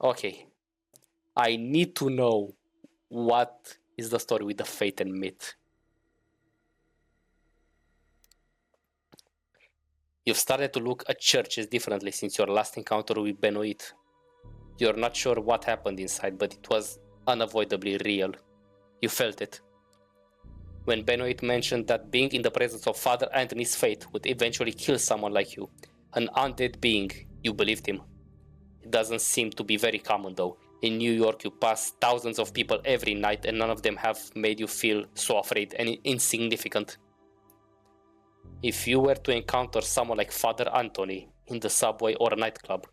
Okay, I need to know what is the story with the fate and myth. You've started to look at churches differently since your last encounter with Benoit. You're not sure what happened inside, but it was unavoidably real. You felt it. When Benoit mentioned that being in the presence of Father Anthony's fate would eventually kill someone like you, an undead being, you believed him. It doesn't seem to be very common though. In New York, you pass thousands of people every night and none of them have made you feel so afraid and insignificant. If you were to encounter someone like Father Anthony in the subway or a nightclub,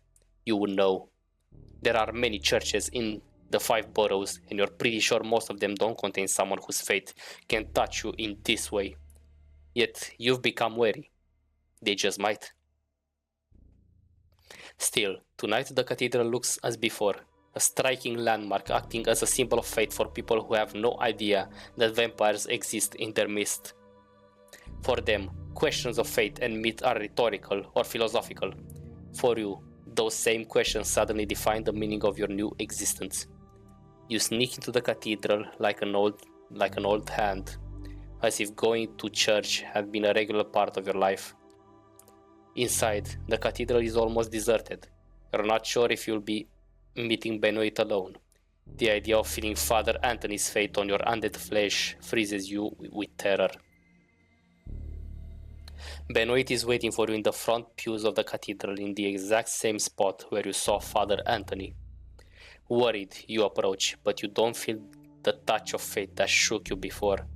you would know. There are many churches in the 5 boroughs, and you're pretty sure most of them don't contain someone whose fate can touch you in this way. Yet you've become wary. They just might. Still, tonight the cathedral looks as before, a striking landmark acting as a symbol of fate for people who have no idea that vampires exist in their midst. For them, questions of fate and myth are rhetorical or philosophical. For you, those same questions suddenly define the meaning of your new existence. You sneak into the cathedral like an old hand, as if going to church had been a regular part of your life. Inside, the cathedral is almost deserted. You're not sure if you'll be meeting Benoit alone. The idea of feeling Father Anthony's fate on your undead flesh freezes you with terror. Benoit is waiting for you in the front pews of the cathedral in the exact same spot where you saw Father Anthony. Worried, you approach, but you don't feel the touch of fate that shook you before.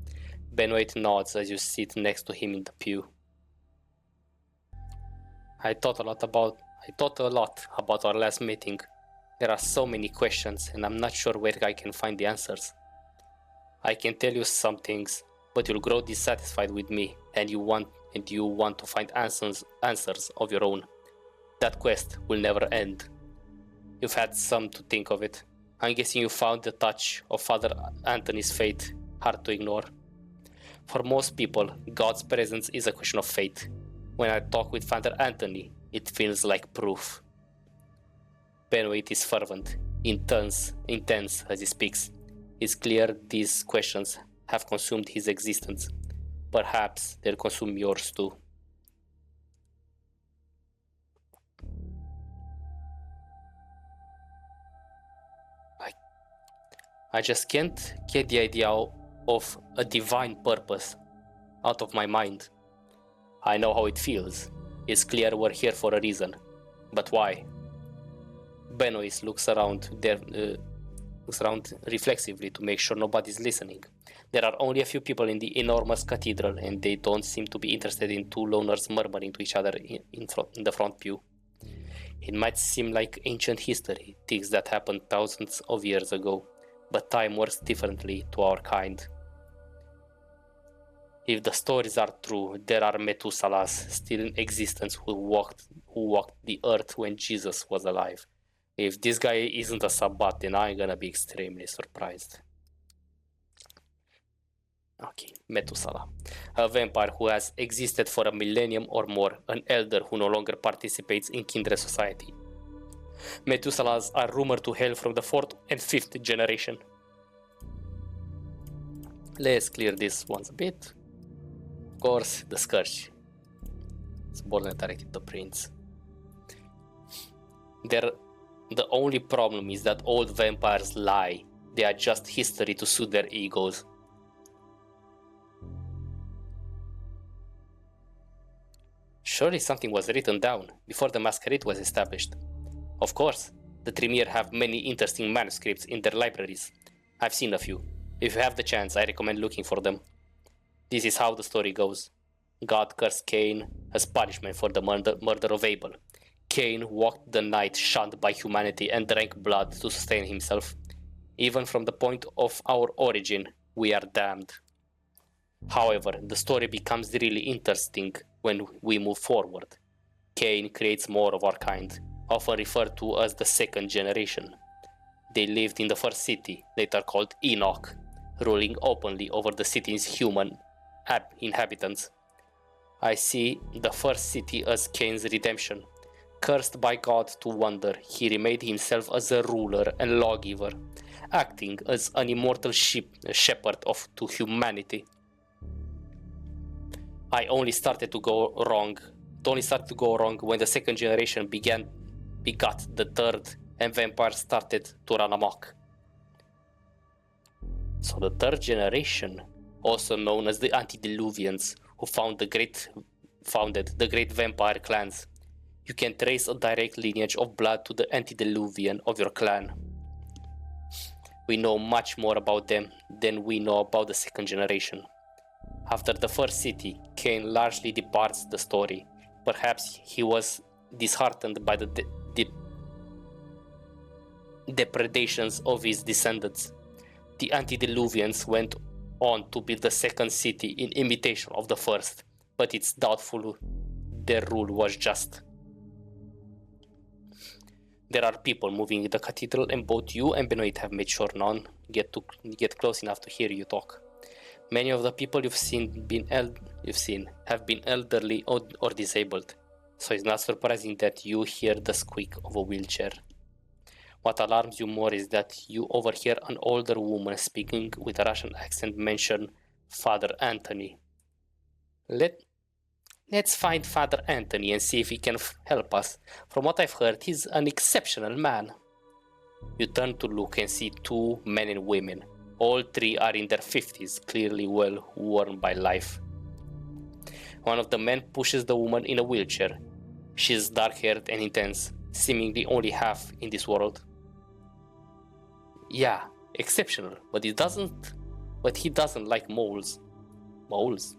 Benoit nods as you sit next to him in the pew. I thought a lot about our last meeting. There are so many questions, and I'm not sure where I can find the answers. I can tell you some things, but you'll grow dissatisfied with me, and you want to find answers of your own. That quest will never end. You've had some to think of it. I'm guessing you found the touch of Father Anthony's fate hard to ignore. For most people, God's presence is a question of fate. When I talk with Father Anthony, it feels like proof. Benoit is fervent, intense as he speaks. It's clear these questions have consumed his existence. Perhaps they'll consume yours too. I just can't get the idea of a divine purpose out of my mind. I know how it feels. It's clear we're here for a reason. But why? Benoit looks around reflexively to make sure nobody's listening. There are only a few people in the enormous cathedral, and they don't seem to be interested in two loners murmuring to each other in the front pew. It might seem like ancient history, things that happened thousands of years ago, but time works differently to our kind. If the stories are true, there are Methuselahs still in existence who walked the earth when Jesus was alive. If this guy isn't a Sabbat, then I'm gonna be extremely surprised. Okay, Methuselah. A vampire who has existed for a millennium or more, an elder who no longer participates in Kindred society. Methuselahs are rumored to hail from the 4th and 5th generation. Let's clear this once a bit. Of course, the Scourge. Subordinate directed to Prince. The only problem is that old vampires lie. They are just history to suit their egos. Surely something was written down before the Masquerade was established. Of course, the Tremere have many interesting manuscripts in their libraries. I've seen a few. If you have the chance, I recommend looking for them. This is how the story goes. God cursed Cain as punishment for the murder of Abel. Cain walked the night shunned by humanity and drank blood to sustain himself. Even from the point of our origin, we are damned. However, the story becomes really interesting when we move forward. Cain creates more of our kind, often referred to as the 2nd generation. They lived in the first city, later called Enoch, ruling openly over the city's human inhabitants. I see the first city as Cain's redemption, Cursed by God to wander, he remade himself as a ruler and lawgiver, acting as an immortal shepherd to humanity. It only started to go wrong when the second generation begot the third, and vampires started to run amok. So the third generation, also known as the Antediluvians, who founded the great vampire clans. You can trace a direct lineage of blood to the antediluvian of your clan. We know much more about them than we know about the second generation. After the first city, Cain largely departs the story. Perhaps he was disheartened by the depredations of his descendants. The Antediluvians went on to build the second city in imitation of the first, but it's doubtful their rule was just. There are people moving in the cathedral, and both you and Benoit have made sure none get close enough to hear you talk. Many of the people you've seen have been elderly or disabled, so it's not surprising that you hear the squeak of a wheelchair. What alarms you more is that you overhear an older woman speaking with a Russian accent mention Father Anthony. Let's find Father Anthony and see if he can help us. From what I've heard, he's an exceptional man. You turn to look and see two men and women. All three are in their 50s, clearly well worn by life. One of the men pushes the woman in a wheelchair. She is dark-haired and intense, seemingly only half in this world. Yeah, exceptional, but he doesn't like moles. Moles?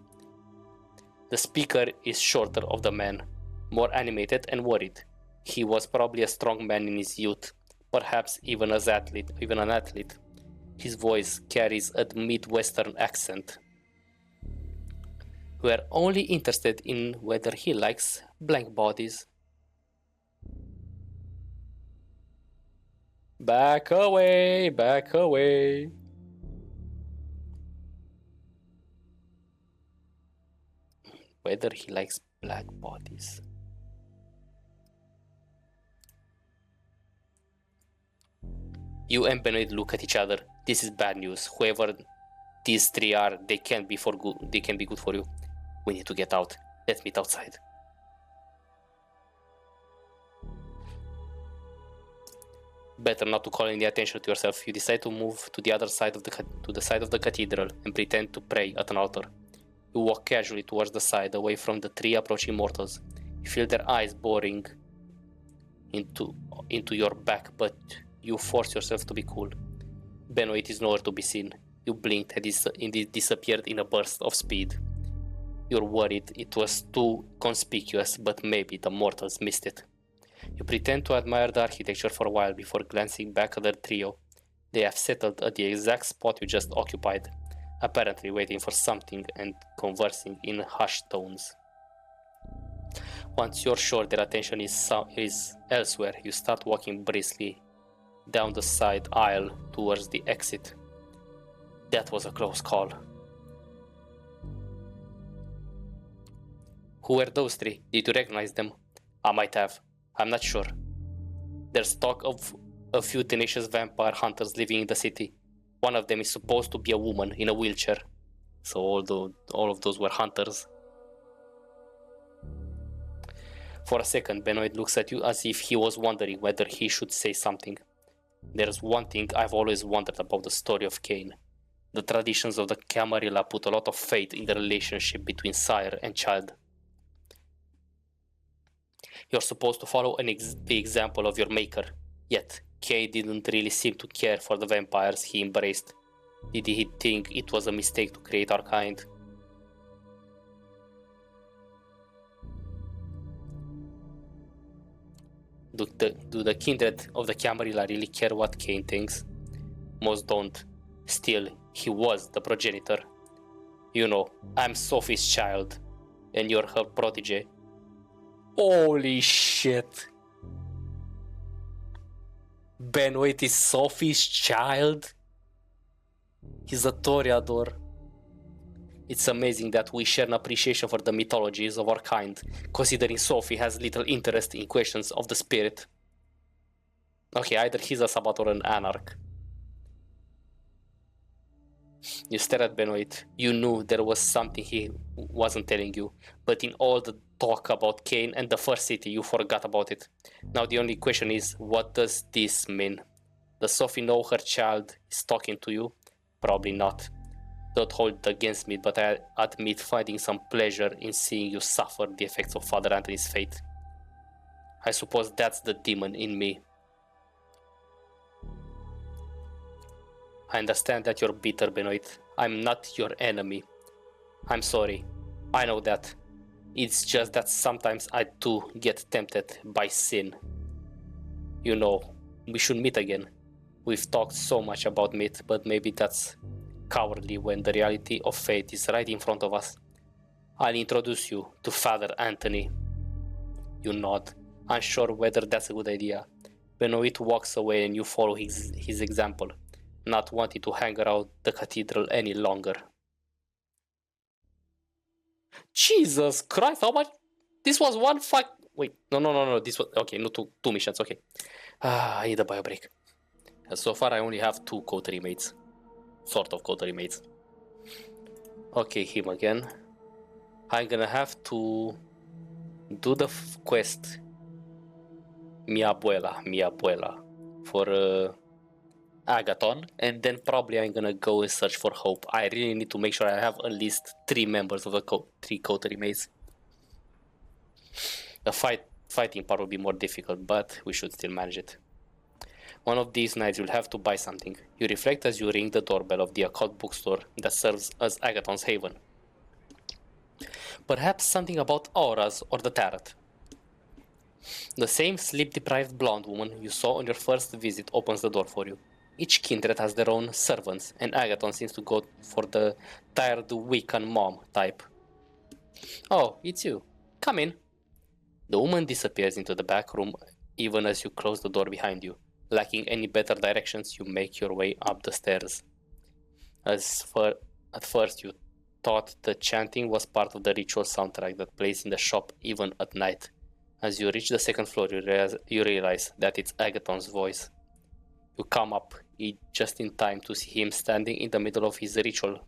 The speaker is shorter of the man, more animated and worried. He was probably a strong man in his youth, perhaps even an athlete. His voice carries a Midwestern accent. We're only interested in whether he likes blank bodies. Back away, back away. Whether he likes black bodies. You and Benoit look at each other. This is bad news. Whoever these three are, they can't be good for you. We need to get out. Let's meet outside. Better not to call any attention to yourself. You decide to move to the other side of the cathedral and pretend to pray at an altar. You walk casually towards the side, away from the three approaching mortals. You feel their eyes boring into your back, but you force yourself to be cool. Benoit is nowhere to be seen. You blinked and it disappeared in a burst of speed. You're worried it was too conspicuous, but maybe the mortals missed it. You pretend to admire the architecture for a while before glancing back at the trio. They have settled at the exact spot you just occupied, apparently waiting for something and conversing in hushed tones. Once you're sure their attention is elsewhere, you start walking briskly down the side aisle towards the exit. That was a close call. Who were those three? Did you recognize them? I might have. I'm not sure. There's talk of a few tenacious vampire hunters living in the city. One of them is supposed to be a woman in a wheelchair. So all of those were hunters. For a second, Benoit looks at you as if he was wondering whether he should say something. There's one thing I've always wondered about the story of Cain. The traditions of the Camarilla put a lot of faith in the relationship between sire and child. You're supposed to follow the example of your maker, yet Cain didn't really seem to care for the vampires he embraced. Did he think it was a mistake to create our kind? Do the kindred of the Camarilla really care what Cain thinks? Most don't. Still, he was the progenitor. You know, I'm Sophie's child, and you're her protege. Holy shit! Benoit is Sophie's child? He's a Toreador. It's amazing that we share an appreciation for the mythologies of our kind, considering Sophie has little interest in questions of the spirit. Okay, either he's a Sabbath or an anarch. You stare at Benoit. You knew there was something he wasn't telling you, but in all the talk about Cain and the First City, you forgot about it. Now the only question is, what does this mean? Does Sophie know her child is talking to you? Probably not. Don't hold it against me, but I admit finding some pleasure in seeing you suffer the effects of Father Anthony's fate. I suppose that's the demon in me. I understand that you're bitter, Benoit. I'm not your enemy. I'm sorry. I know that. It's just that sometimes I too get tempted by sin. You know, we should meet again. We've talked so much about meat, but maybe that's cowardly when the reality of fate is right in front of us. I'll introduce you to Father Anthony. You nod, unsure whether that's a good idea. Benoit walks away and you follow his example, not wanting to hang around the cathedral any longer. Jesus Christ, how much? This was one fuck. Wait, no. This was okay. No, two missions. Okay. I need a bio break. So far, I only have 2 coterie mates, sort of coterie mates. Okay, him again. I'm gonna have to do the quest. Mi abuela, for Agathon, and then probably I'm gonna go and search for Hope. I really need to make sure I have at least 3 members of the 3 coterie mates. The fighting part will be more difficult, but we should still manage it. One of these nights you'll have to buy something. You reflect as you ring the doorbell of the occult bookstore that serves as Agathon's haven. Perhaps something about auras or the tarot. The same sleep-deprived blonde woman you saw on your first visit opens the door for you. Each kindred has their own servants, and Agathon seems to go for the tired Wiccan mom type. Oh, it's you. Come in. The woman disappears into the back room even as you close the door behind you. Lacking any better directions, you make your way up the stairs. At first you thought the chanting was part of the ritual soundtrack that plays in the shop even at night. As you reach the 2nd floor, you realize that it's Agathon's voice. You come up just in time to see him standing in the middle of his ritual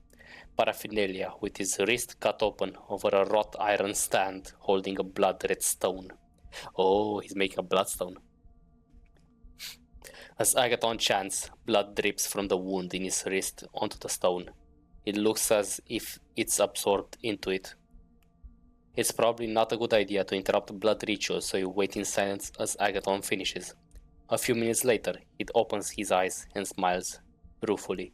paraphernalia with his wrist cut open over a wrought iron stand holding a blood-red stone. Oh, he's making a bloodstone. As Agathon chants, blood drips from the wound in his wrist onto the stone. It looks as if it's absorbed into it. It's probably not a good idea to interrupt blood rituals, so you wait in silence as Agathon finishes. A few minutes later, he opens his eyes and smiles ruefully.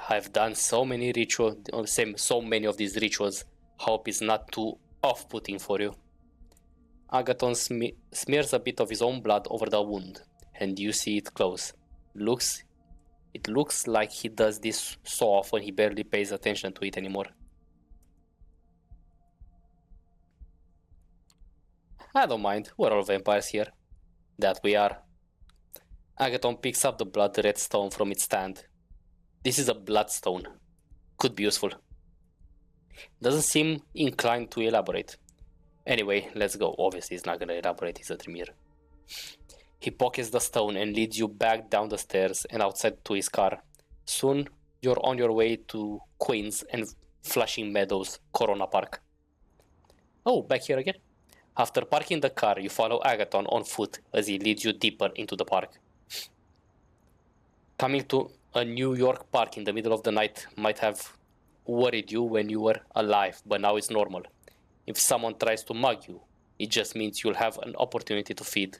I've done so many of these rituals. Hope is not too off-putting for you. Agathon smears a bit of his own blood over the wound, and you see it close. It looks like he does this so often he barely pays attention to it anymore. I don't mind, we're all vampires here. That we are. Agathon picks up the blood-red stone from its stand. This is a bloodstone. Could be useful. Doesn't seem inclined to elaborate. Anyway, let's go. Obviously, he's not gonna elaborate, he's a Tremere. He pockets the stone and leads you back down the stairs and outside to his car. Soon, you're on your way to Queens and Flushing Meadows, Corona Park. Oh, back here again? After parking the car, you follow Agathon on foot as he leads you deeper into the park. Coming to a New York park in the middle of the night might have worried you when you were alive, but now it's normal. If someone tries to mug you, it just means you'll have an opportunity to feed.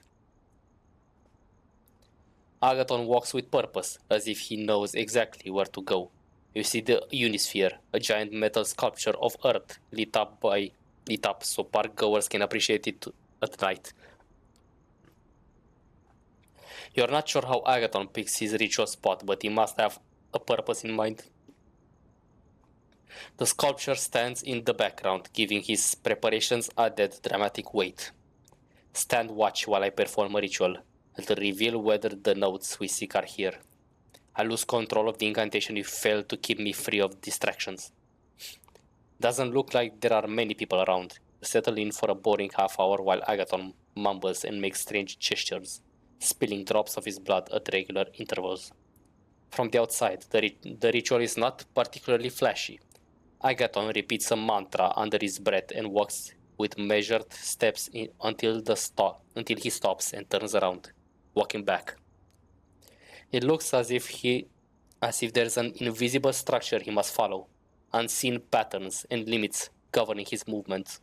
Agathon walks with purpose, as if he knows exactly where to go. You see the Unisphere, a giant metal sculpture of Earth lit up so park goers can appreciate it at night. You're not sure how Agathon picks his ritual spot, but he must have a purpose in mind. The sculpture stands in the background, giving his preparations added dramatic weight. Stand watch while I perform a ritual. It'll reveal whether the notes we seek are here. I lose control of the incantation you failed to keep me free of distractions. Doesn't look like there are many people around. You settle in for a boring half hour while Agathon mumbles and makes strange gestures, spilling drops of his blood at regular intervals. From the outside, the ritual is not particularly flashy. Agathon repeats a mantra under his breath and walks with measured steps until he stops and turns around, walking back. It looks as if there's an invisible structure he must follow, unseen patterns and limits governing his movements.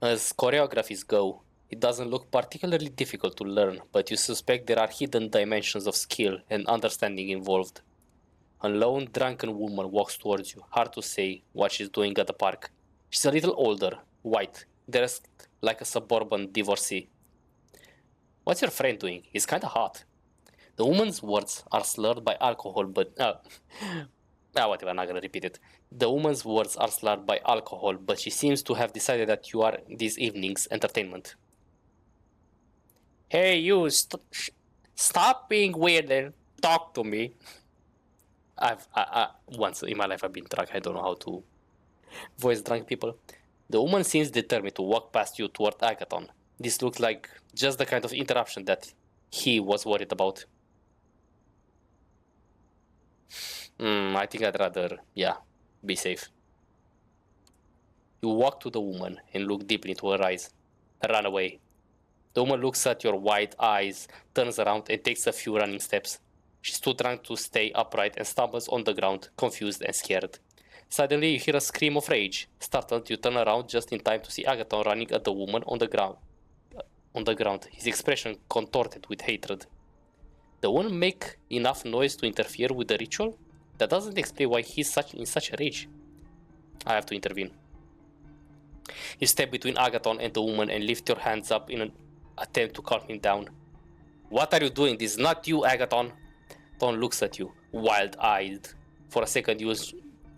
As choreographies go, it doesn't look particularly difficult to learn, but you suspect there are hidden dimensions of skill and understanding involved. A lone, drunken woman walks towards you, hard to say what she's doing at the park. She's a little older, white, dressed like a suburban divorcee. What's your friend doing? He's kinda hot. The woman's words are slurred by alcohol, but... whatever, I'm not gonna repeat it. The woman's words are slurred by alcohol, but she seems to have decided that you are this evening's entertainment. Hey, you, stop being weird and talk to me. Once in my life I've been drunk. I don't know how to voice drunk people. The woman seems determined to walk past you toward Agathon. This looks like just the kind of interruption that he was worried about. I think I'd rather, be safe. You walk to the woman and look deeply into her eyes. Run away. The woman looks at your wide eyes, turns around and takes a few running steps. She's too drunk to stay upright and stumbles on the ground, confused and scared. Suddenly you hear a scream of rage. Startled, you turn around just in time to see Agathon running at the woman on the ground, his expression contorted with hatred. The woman make enough noise to interfere with the ritual? That doesn't explain why he's in such a rage. I have to intervene. You step between Agathon and the woman and lift your hands up in an attempt to calm him down. What are you doing? This is not you, Agathon. Ton looks at you, wild-eyed. For a second,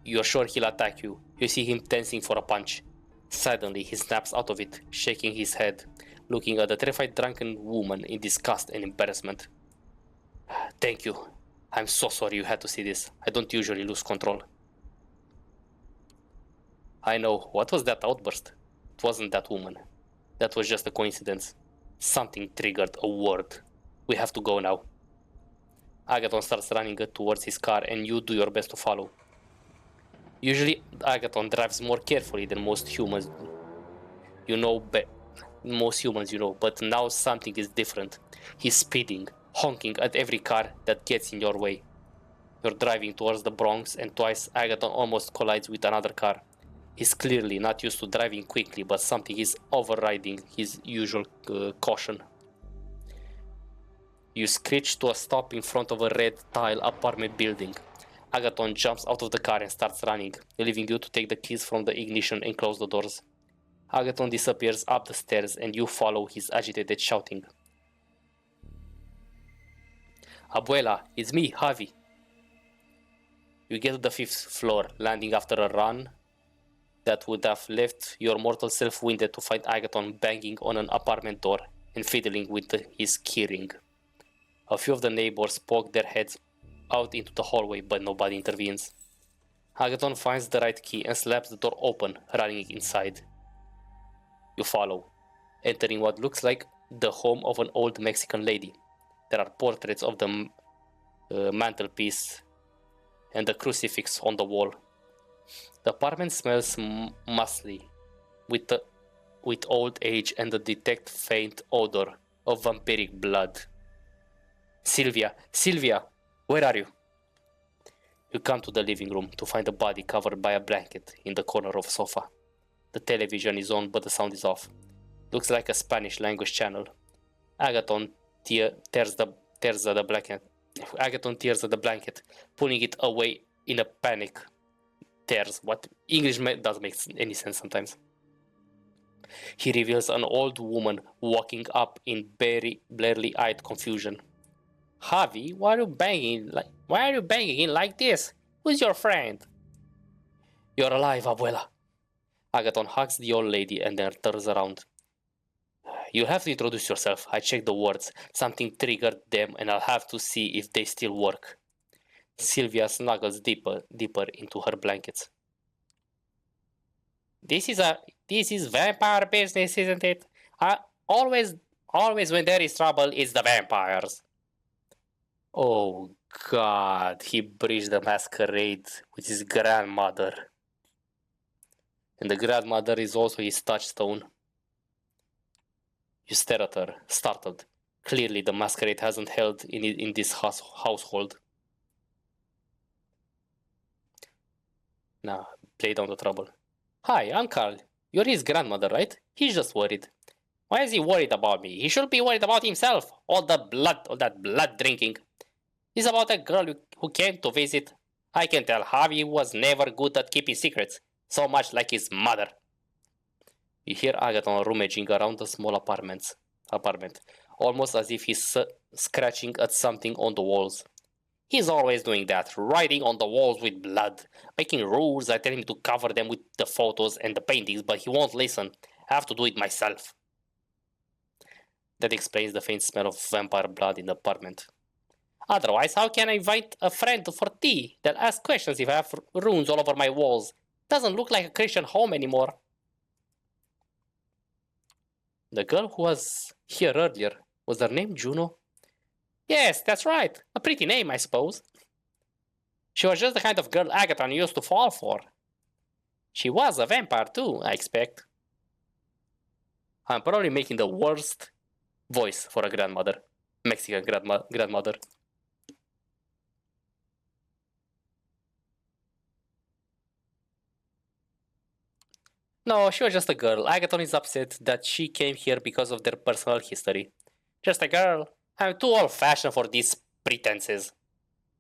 you're sure he'll attack you. You see him tensing for a punch. Suddenly, he snaps out of it, shaking his head, looking at the terrified drunken woman in disgust and embarrassment. Thank you. I'm so sorry you had to see this. I don't usually lose control. I know. What was that outburst? It wasn't that woman. That was just a coincidence. Something triggered a word. We have to go now. Agathon starts running towards his car and you do your best to follow. Usually, Agathon drives more carefully than most humans. But now something is different. He's speeding, honking at every car that gets in your way. You're driving towards the Bronx and twice Agathon almost collides with another car. He's clearly not used to driving quickly, but something is overriding his usual caution. You screech to a stop in front of a red tile apartment building. Agathon jumps out of the car and starts running, leaving you to take the keys from the ignition and close the doors. Agathon disappears up the stairs and you follow his agitated shouting. Abuela, it's me, Javi. You get to the 5th floor, landing after a run that would have left your mortal self winded to find Agathon banging on an apartment door and fiddling with his keyring. A few of the neighbors poke their heads out into the hallway, but nobody intervenes. Agathon finds the right key and slaps the door open, running inside. You follow, entering what looks like the home of an old Mexican lady. There are portraits of the mantelpiece and the crucifix on the wall. The apartment smells musty, with old age and the detect faint odor of vampiric blood. Sylvia, where are you? You come to the living room to find a body covered by a blanket in the corner of a sofa. The television is on, but the sound is off. Looks like a Spanish language channel. Agathon tears at the blanket, pulling it away in a panic. Tears. What? English doesn't make any sense sometimes. He reveals an old woman walking up in bleary-eyed confusion. Javi, why are you banging in like this? Who's your friend? You're alive, Abuela. Agathon hugs the old lady and then turns around. You have to introduce yourself. I checked the words. Something triggered them and I'll have to see if they still work. Sylvia snuggles deeper into her blankets. This is vampire business, isn't it? Always when there is trouble, it's the vampires. Oh God, he breached the masquerade with his grandmother. And the grandmother is also his touchstone. You stare at her, startled. Clearly the masquerade hasn't held in this household. Now, play down the trouble. Hi, I'm Carl. You're his grandmother, right? He's just worried. Why is he worried about me? He should be worried about himself. All that blood drinking. It's about a girl who came to visit. I can tell Javi was never good at keeping secrets, so much like his mother. You hear Agathon rummaging around the small apartment, almost as if he's scratching at something on the walls. He's always doing that, writing on the walls with blood, making rules. I tell him to cover them with the photos and the paintings, but he won't listen. I have to do it myself. That explains the faint smell of vampire blood in the apartment. Otherwise, how can I invite a friend for tea? They'll ask questions if I have runes all over my walls. Doesn't look like a Christian home anymore. The girl who was here earlier, was her name Juno? Yes, that's right. A pretty name, I suppose. She was just the kind of girl Agathon used to fall for. She was a vampire too, I expect. I'm probably making the worst voice for a grandmother. Mexican grandmother. No, she was just a girl. Agathon is upset that she came here because of their personal history. Just a girl. I'm too old-fashioned for these pretenses.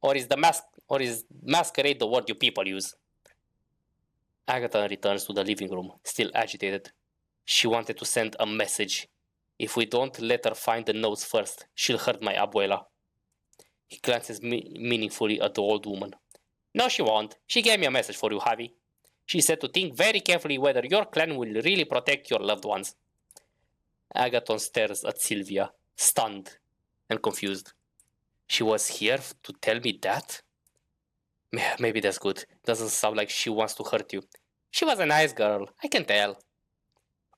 Or is masquerade the word you people use? Agathon returns to the living room, still agitated. She wanted to send a message. If we don't let her find the notes first, she'll hurt my abuela. He glances meaningfully at the old woman. No, she won't. She gave me a message for you, Javi. She said to think very carefully whether your clan will really protect your loved ones. Agathon stares at Sylvia, stunned and confused. She was here to tell me that? Maybe that's good. Doesn't sound like she wants to hurt you. She was a nice girl, I can tell.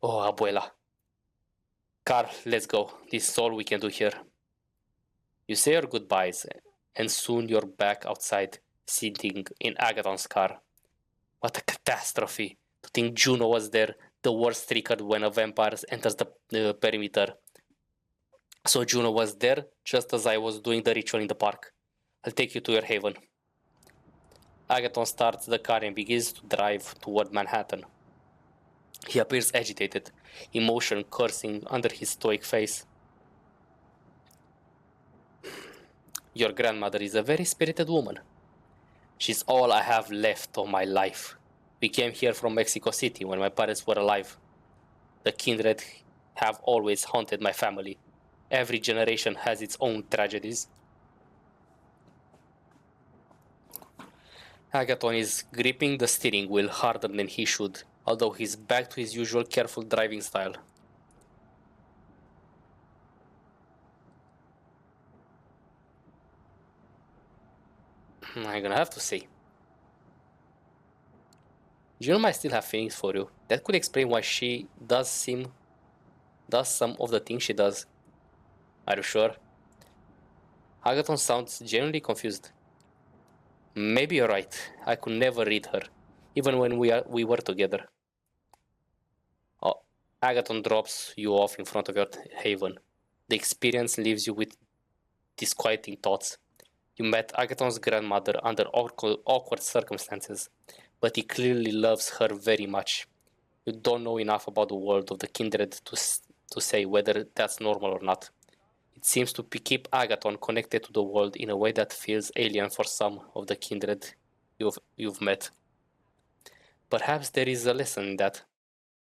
Oh, abuela. Carl, let's go. This is all we can do here. You say your goodbyes, and soon you're back outside, sitting in Agathon's car. What a catastrophe. To think Juno was there, the worst triggered when a vampire enters the perimeter. So Juno was there just as I was doing the ritual in the park. I'll take you to your haven. Agathon starts the car and begins to drive toward Manhattan. He appears agitated, emotion coursing under his stoic face. Your grandmother is a very spirited woman. She's all I have left of my life. We came here from Mexico City when my parents were alive. The Kindred have always haunted my family. Every generation has its own tragedies. Agathon is gripping the steering wheel harder than he should, although he's back to his usual careful driving style. I'm gonna have to say. Juno might still have feelings for you. That could explain why she does some of the things she does. Are you sure? Agathon sounds genuinely confused. Maybe you're right. I could never read her, even when we were together. Oh, Agathon drops you off in front of your haven. The experience leaves you with disquieting thoughts. You met Agathon's grandmother under awkward circumstances, but he clearly loves her very much. You don't know enough about the world of the Kindred to say whether that's normal or not. It seems to keep Agathon connected to the world in a way that feels alien for some of the Kindred you've met. Perhaps there is a lesson in that.